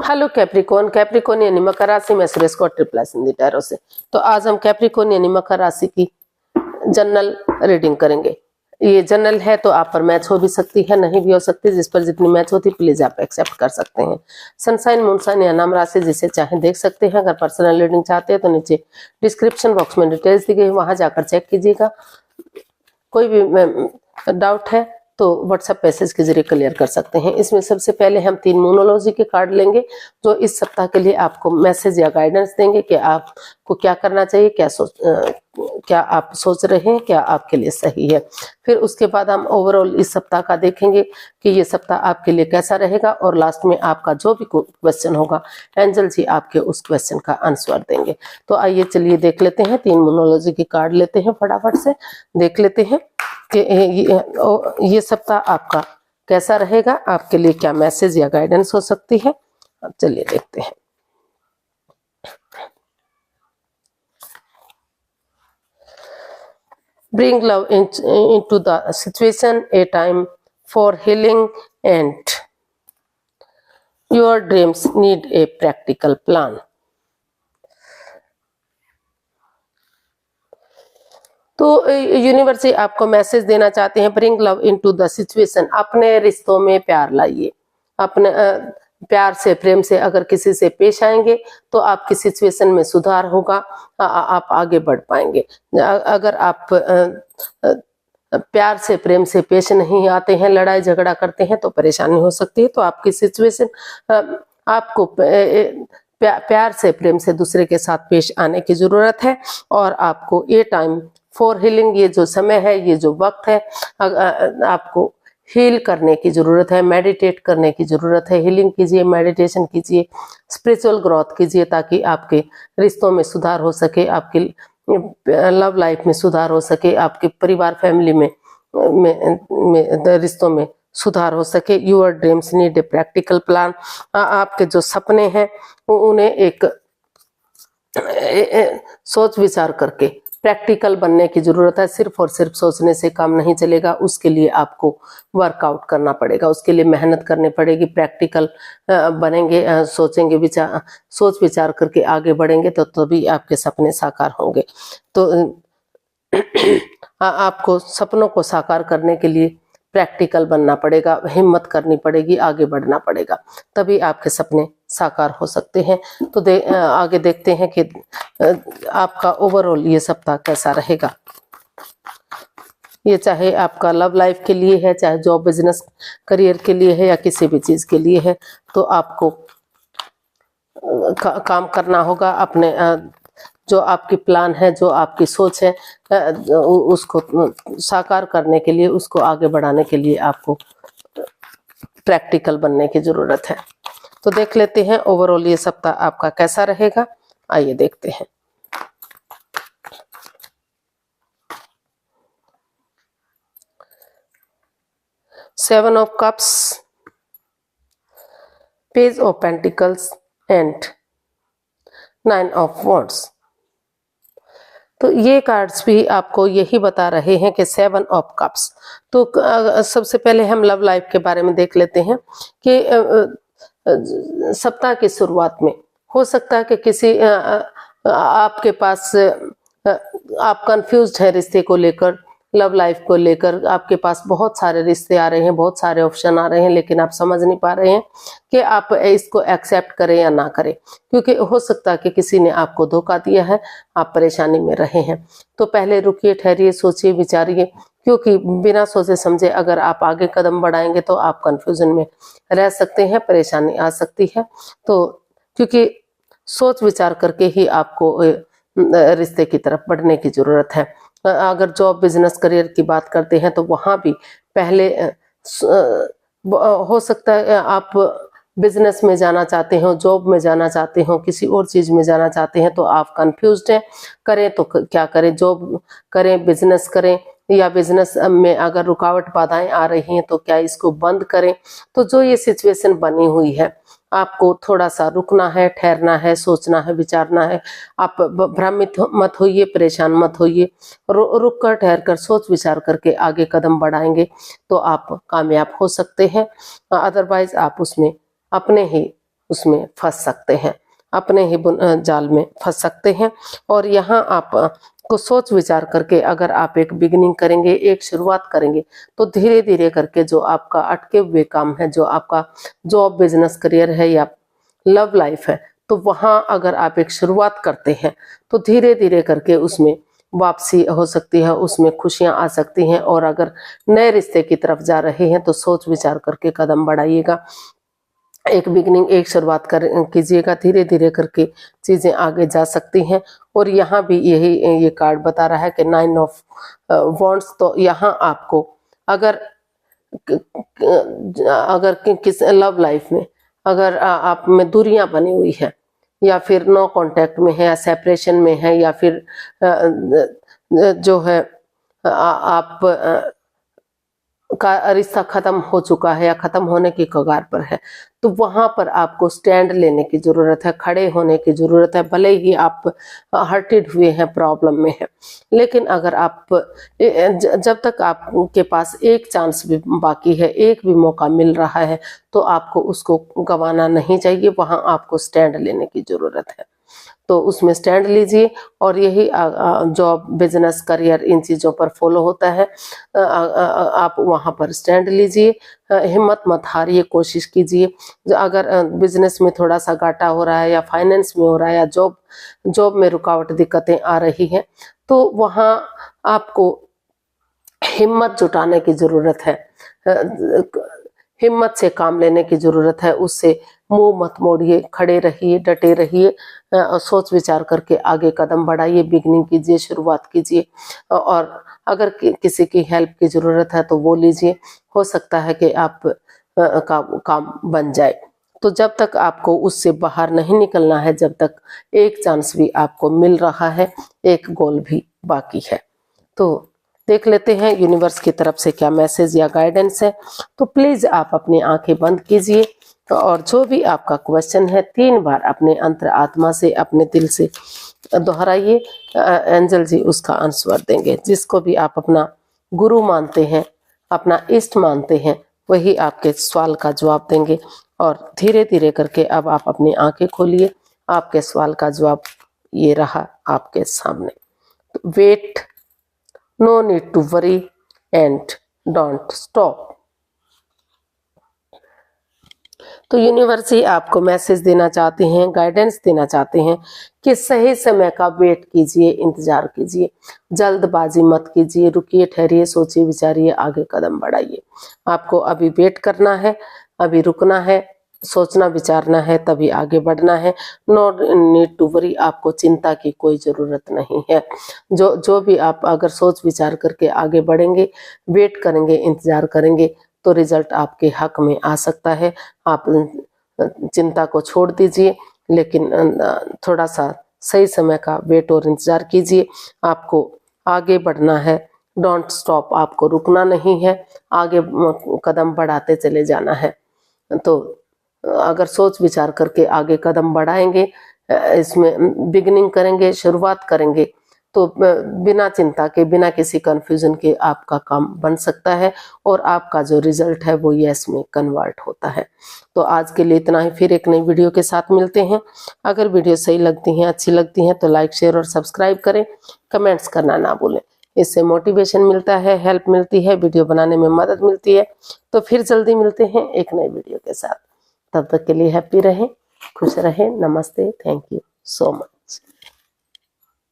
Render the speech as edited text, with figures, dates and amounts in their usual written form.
Hello Capricorn, Capricorn यानी मकर राशि में सुरेश को ट्रिपल हिंदी टैरो से। तो आज हम कैप्रिकॉन यानी मकर राशि की जनरल रीडिंग करेंगे। ये जनरल है तो आप पर मैच हो भी सकती है, नहीं भी हो सकती। जिस पर जितनी मैच होती प्लीज आप एक्सेप्ट कर सकते हैं। सनसाइन, मूनसाइन या नाम राशि जिसे चाहे देख सकते हैं। अगर पर्सनल रीडिंग चाहते हैं तो नीचे डिस्क्रिप्शन बॉक्स में डिटेल्स दी गई, वहां जाकर चेक कीजिएगा। कोई भी डाउट है तो व्हाट्सएप मैसेज के जरिए क्लियर कर सकते हैं। इसमें सबसे पहले हम 3 मोनोलॉजी के कार्ड लेंगे जो इस सप्ताह के लिए आपको मैसेज या गाइडेंस देंगे कि आपको क्या करना चाहिए, क्या आप सोच रहे हैं, क्या आपके लिए सही है। फिर उसके बाद हम ओवरऑल इस सप्ताह का देखेंगे कि ये सप्ताह आपके लिए कैसा रहेगा, और लास्ट में आपका जो भी क्वेश्चन होगा एंजल जी आपके उस क्वेश्चन का आंसर देंगे। तो आइए चलिए देख लेते हैं। 3 मोनोलॉजी के कार्ड लेते हैं, फटाफट से देख लेते हैं कि ये सप्ताह आपका कैसा रहेगा, आपके लिए क्या मैसेज या गाइडेंस हो सकती है। अब चलिए देखते हैं। Bring love into the situation, a time for healing, and your dreams need a practical plan. तो यूनिवर्स आपको मैसेज देना चाहते हैं, bring love into the situation. अपने रिश्तों में प्यार लाइए। अपने प्यार से, प्रेम से अगर किसी से पेश आएंगे तो आपकी सिचुएशन में सुधार होगा, आप आगे बढ़ पाएंगे। अगर आप प्यार से, प्रेम से पेश नहीं आते हैं, लड़ाई झगड़ा करते हैं तो परेशानी हो सकती है। तो आपकी सिचुएशन आपको प्यार से, प्रेम से दूसरे के साथ पेश आने की जरूरत है। और आपको ये टाइम फॉर हीलिंग, ये जो समय है, ये जो वक्त है, आपको हील करने की जरूरत है, मेडिटेट करने की जरूरत है। हीलिंग कीजिए, मेडिटेशन कीजिए, स्पिरिचुअल ग्रोथ कीजिए ताकि आपके रिश्तों में सुधार हो सके, आपकी लव लाइफ में सुधार हो सके, आपके परिवार फैमिली में रिश्तों में सुधार हो सके। Your dreams need a practical plan. आपके जो सपने हैं उन्हें एक सोच विचार करके प्रैक्टिकल बनने की जरूरत है। सिर्फ और सिर्फ सोचने से काम नहीं चलेगा, उसके लिए आपको वर्कआउट करना पड़ेगा, उसके लिए मेहनत करनी पड़ेगी। प्रैक्टिकल बनेंगे, सोचेंगे, सोच विचार करके आगे बढ़ेंगे तो तभी आपके सपने साकार होंगे। तो आपको सपनों को साकार करने के लिए प्रैक्टिकल बनना पड़ेगा, हिम्मत करनी पड़ेगी, आगे बढ़ना पड़ेगा, तभी आपके सपने साकार हो सकते हैं। तो आगे देखते हैं कि आपका ओवरऑल ये सप्ताह कैसा रहेगा। ये चाहे आपका लव लाइफ के लिए है, चाहे जॉब बिजनेस करियर के लिए है, या किसी भी चीज के लिए है, तो आपको काम करना होगा। अपने जो आपकी प्लान है, जो आपकी सोच है, उसको साकार करने के लिए, उसको आगे बढ़ाने के लिए आपको प्रैक्टिकल बनने की जरूरत है। तो देख लेते हैं ओवरऑल ये सप्ताह आपका कैसा रहेगा। आइए देखते हैं। Seven of cups, page of pentacles and 9 of wands. तो ये कार्ड्स भी आपको यही बता रहे हैं कि 7 ऑफ कप्स। तो सबसे पहले हम लव लाइफ के बारे में देख लेते हैं कि सप्ताह की शुरुआत में हो सकता है कि किसी आपके पास आप कंफ्यूज्ड हैं रिश्ते को लेकर, लव लाइफ को लेकर। आपके पास बहुत सारे रिश्ते आ रहे हैं, बहुत सारे ऑप्शन आ रहे हैं, लेकिन आप समझ नहीं पा रहे हैं कि आप इसको एक्सेप्ट करें या ना करें, क्योंकि हो सकता है कि किसी ने आपको धोखा दिया है, आप परेशानी में रहे हैं। तो पहले रुकिए, ठहरिए, सोचिए, विचारिए, क्योंकि बिना सोचे समझे अगर आप आगे कदम बढ़ाएंगे तो आप कंफ्यूजन में रह सकते हैं, परेशानी आ सकती है। तो क्योंकि सोच विचार करके ही आपको रिश्ते की तरफ बढ़ने की जरूरत है। अगर जॉब बिजनेस करियर की बात करते हैं तो वहां भी पहले हो सकता है आप बिजनेस में जाना चाहते हो, जॉब में जाना चाहते हो, किसी और चीज में जाना चाहते हैं, तो आप कंफ्यूज्ड हैं, करें तो क्या करें, जॉब करें, बिजनेस करें, या बिजनेस में अगर रुकावट बाधाएं आ रही हैं तो क्या इसको बंद करें। तो जो ये सिचुएशन बनी हुई है, आपको थोड़ा सा रुकना है, ठहरना है, सोचना है, विचारना है। आप भ्रमित मत होइए, परेशान मत होइए, रुक कर, ठहर कर, सोच विचार करके आगे कदम बढ़ाएंगे तो आप कामयाब हो सकते हैं। अदरवाइज आप उसमें अपने ही उसमें फंस सकते हैं, अपने ही जाल में फंस सकते हैं। और यहाँ आप को सोच विचार करके अगर आप एक बिगिनिंग करेंगे, एक शुरुआत करेंगे, तो धीरे धीरे करके जो आपका अटके हुए काम है, जो आपका जॉब, बिजनेस, करियर है या लव लाइफ है, तो वहां अगर आप एक शुरुआत करते हैं तो धीरे धीरे करके उसमें वापसी हो सकती है, उसमें खुशियां आ सकती हैं। और अगर नए रिश्ते की तरफ जा रहे हैं तो सोच विचार करके कदम बढ़ाइएगा, एक बिगनिंग, एक शुरुआत कीजिएगा, धीरे धीरे करके चीजें आगे जा सकती हैं। और यहाँ भी यही ये कार्ड बता रहा है कि 9 ऑफ वॉन्ड्स। तो यहाँ आपको अगर किस लव लाइफ में अगर आप में दूरियां बनी हुई है, या फिर नो कांटेक्ट में है, या सेपरेशन में है, या फिर जो है आप का रिश्ता खत्म हो चुका है या खत्म होने की कगार पर है, तो वहां पर आपको स्टैंड लेने की जरूरत है, खड़े होने की जरूरत है। भले ही आप हर्टेड हुए हैं, प्रॉब्लम में है, लेकिन अगर आप जब तक आपके पास एक चांस भी बाकी है, एक भी मौका मिल रहा है, तो आपको उसको गंवाना नहीं चाहिए। वहां आपको स्टैंड लेने की जरूरत है, तो उसमें स्टैंड लीजिए। और यही जॉब, बिजनेस, करियर, इन चीज़ों पर फॉलो होता है। आप वहाँ पर स्टैंड लीजिए, हिम्मत मत हारिए, कोशिश कीजिए। अगर बिजनेस में थोड़ा सा घाटा हो रहा है, या फाइनेंस में हो रहा है, या जॉब में रुकावट, दिक्कतें आ रही हैं, तो वहाँ आपको हिम्मत जुटाने की जरूरत है, हिम्मत से काम लेने की जरूरत है। उससे मुंह मत मोड़िए, खड़े रहिए, डटे रहिए, सोच विचार करके आगे कदम बढ़ाइए, बिगनिंग कीजिए, शुरुआत कीजिए। और अगर किसी की हेल्प की जरूरत है तो वो लीजिए, हो सकता है कि आप का काम बन जाए। तो जब तक आपको उससे बाहर नहीं निकलना है, जब तक एक चांस भी आपको मिल रहा है, एक गोल भी बाकी है। तो देख लेते हैं यूनिवर्स की तरफ से क्या मैसेज या गाइडेंस है। तो प्लीज आप अपनी आंखें बंद कीजिए, और जो भी आपका क्वेश्चन है 3 बार अपने अंतर आत्मा से, अपने दिल से दोहराइए। एंजल जी उसका आंसर देंगे। जिसको भी आप अपना गुरु मानते हैं, अपना इष्ट मानते हैं, वही आपके सवाल का जवाब देंगे। और धीरे धीरे करके अब आप अपनी आंखें खोलिए, आपके सवाल का जवाब ये रहा आपके सामने। Wait, no need to worry and don't stop. तो यूनिवर्स ही आपको मैसेज देना चाहते हैं, गाइडेंस देना चाहते हैं कि सही समय का वेट कीजिए, इंतजार कीजिए, जल्दबाजी मत कीजिए, रुकिए, ठहरिए, सोचिए, विचारिए, आगे कदम बढ़ाइए। आपको अभी वेट करना है, अभी रुकना है, सोचना विचारना है, तभी आगे बढ़ना है। नो नीड टू वरी, आपको चिंता की कोई जरूरत नहीं है। जो भी आप अगर सोच विचार करके आगे बढ़ेंगे, वेट करेंगे, इंतजार करेंगे, तो रिजल्ट आपके हक में आ सकता है। आप चिंता को छोड़ दीजिए, लेकिन थोड़ा सा सही समय का वेट और इंतजार कीजिए। आपको आगे बढ़ना है, डोंट स्टॉप, आपको रुकना नहीं है, आगे कदम बढ़ाते चले जाना है। तो अगर सोच विचार करके आगे कदम बढ़ाएंगे, इसमें बिगिनिंग करेंगे, शुरुआत करेंगे, तो बिना चिंता के, बिना किसी कंफ्यूजन के आपका काम बन सकता है, और आपका जो रिजल्ट है वो यस में कन्वर्ट होता है। तो आज के लिए इतना ही, फिर एक नई वीडियो के साथ मिलते हैं। अगर वीडियो सही लगती हैं, अच्छी लगती हैं, तो लाइक, शेयर और सब्सक्राइब करें, कमेंट्स करना ना भूलें। इससे मोटिवेशन मिलता है, हेल्प मिलती है, वीडियो बनाने में मदद मिलती है। तो फिर जल्दी मिलते हैं एक नई वीडियो के साथ। तब तक के लिए हैप्पी रहें, खुश रहें। नमस्ते, थैंक यू सो मच।